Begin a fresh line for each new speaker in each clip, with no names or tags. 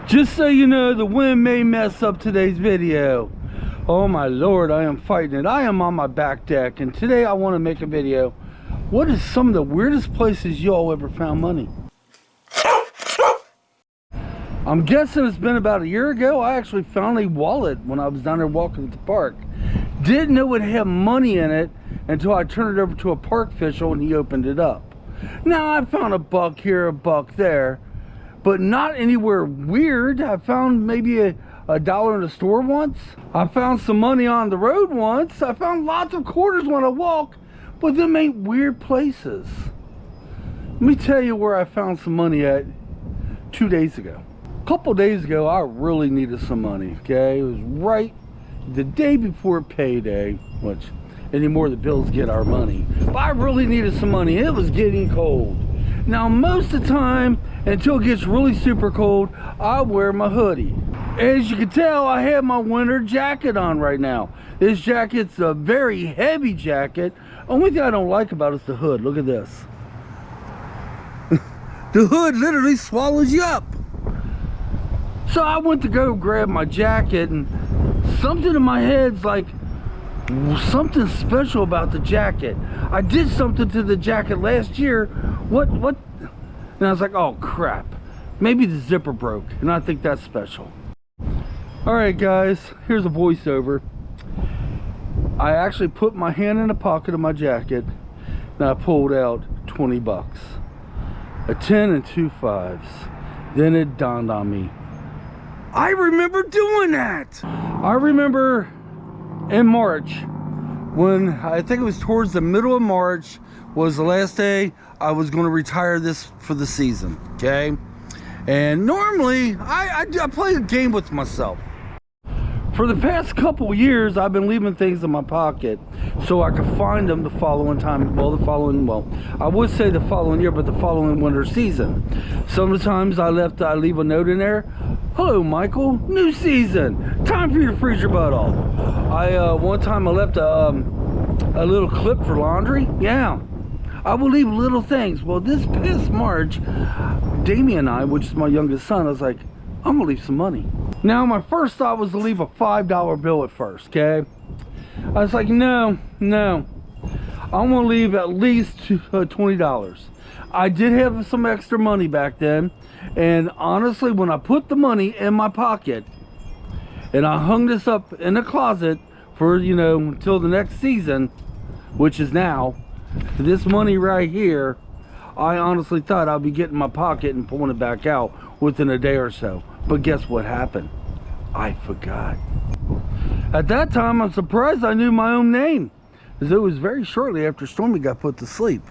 Just so you know, the wind may mess up today's video. Oh my lord, I am fighting it. I am on my back deck, and today I want to make a video. What is some of the weirdest places y'all ever found money? I'm guessing it's been about a year ago. I actually found a wallet when I was down there walking at the park. Didn't know it had money in it until I turned it over to a park official and he opened it up. Now I found a buck here, a buck there, but not anywhere weird. I found maybe a dollar in the store once. I found some money on the road once. I found lots of quarters when I walk, but them ain't weird places. Let me tell you where I found some money at 2 days ago. A couple days ago, I really needed some money, okay? It was right the day before payday, which anymore the bills get our money. But I really needed some money. It was getting cold. Now, most of the time, until it gets really super cold, I wear my hoodie. As you can tell, I have my winter jacket on right now. This jacket's a very heavy jacket. Only thing I don't like about it is the hood. Look at this. The hood literally swallows you up. So I went to go grab my jacket, and something in my head's like, something special about the jacket. I did something to the jacket last year. What? And I was like, oh crap. Maybe the zipper broke, and I think that's special. Alright guys, here's a voiceover. I actually put my hand in the pocket of my jacket, and I pulled out 20 bucks. A 10 and 2 5s. Then it dawned on me, I remember doing that. I remember in March, when I think it was towards the middle of March, was the last day I was going to retire this for the season, okay? And normally, I play a game with myself. For the past couple years, I've been leaving things in my pocket so I could find them the following time. Well, I would say the following year, but the following winter season. Sometimes I leave a note in there. Hello, Michael. New season. Time for you to freeze your butt off. One time I left a little clip for laundry. Yeah. I will leave little things. Well, this past March, Damien and I, which is my youngest son, I was like, I'm gonna leave some money. Now, my first thought was to leave a $5 bill at first, okay? I was like, no, I'm gonna leave at least $20. I did have some extra money back then, and honestly, when I put the money in my pocket, and I hung this up in the closet for, until the next season, which is now, this money right here, I honestly thought I'd be getting my pocket and pulling it back out within a day or so. But guess what happened? I forgot. At that time, I'm surprised I knew my own name, because it was very shortly after Stormy got put to sleep.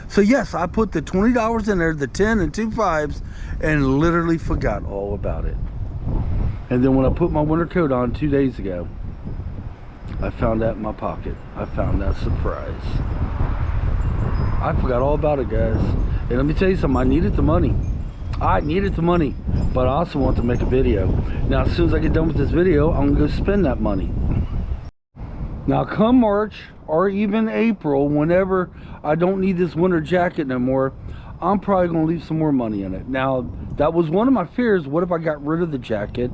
So yes, I put the $20 in there, the 10 and 2 5s, and literally forgot all about it. And then when I put my winter coat on 2 days ago, I found that in my pocket. I found that surprise. I forgot all about it, guys. And let me tell you something, I needed the money. But I also want to make a video. Now, as soon as I get done with this video, I'm gonna go spend that money. Now, come March or even April, whenever I don't need this winter jacket no more, I'm probably gonna leave some more money in it. Now, that was one of my fears. What if I got rid of the jacket,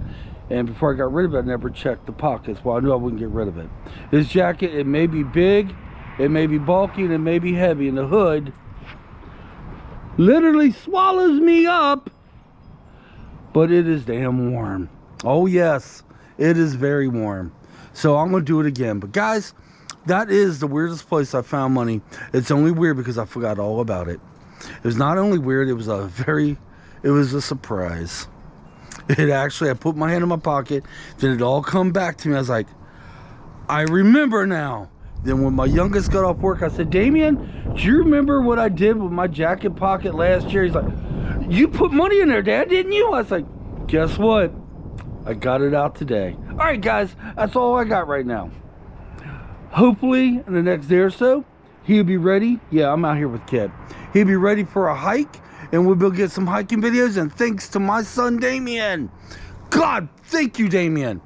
and before I got rid of it, I never checked the pockets? Well, I knew I wouldn't get rid of it. This jacket, it may be big, it may be bulky, and it may be heavy, and the hood literally swallows me up, but it is damn warm. Oh yes, it is very warm. So I'm gonna do it again. But guys, that is the weirdest place I found money. It's only weird because I forgot all about it. It was not only weird, it was a surprise. It actually, I put my hand in my pocket, then it all come back to me. I was like, I remember now. Then when my youngest got off work, I said, Damien, do you remember what I did with my jacket pocket last year? He's like, you put money in there, Dad, didn't you? I was like, guess what? I got it out today. All right, guys, that's all I got right now. Hopefully, in the next day or so, he'll be ready. Yeah, I'm out here with Kid. He'll be ready for a hike, and we'll be able to get some hiking videos. And thanks to my son, Damien. God, thank you, Damien.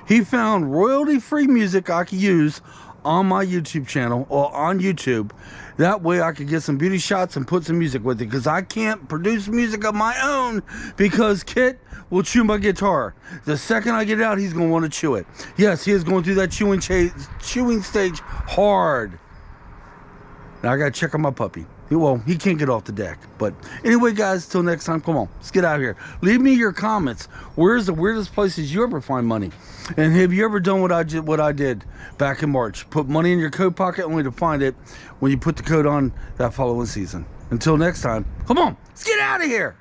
He found royalty-free music I could use on my YouTube channel or on YouTube. That way I could get some beauty shots and put some music with it, because I can't produce music of my own because Kit will chew my guitar. The second I get it out, he's going to want to chew it. Yes, he is going through that chewing stage hard. Now I got to check on my puppy. Well, he can't get off the deck. But anyway, guys, till next time, come on, let's get out of here. Leave me your comments. Where's the weirdest places you ever find money? And have you ever done what I did back in March? Put money in your coat pocket only to find it when you put the coat on that following season. Until next time, come on, let's get out of here.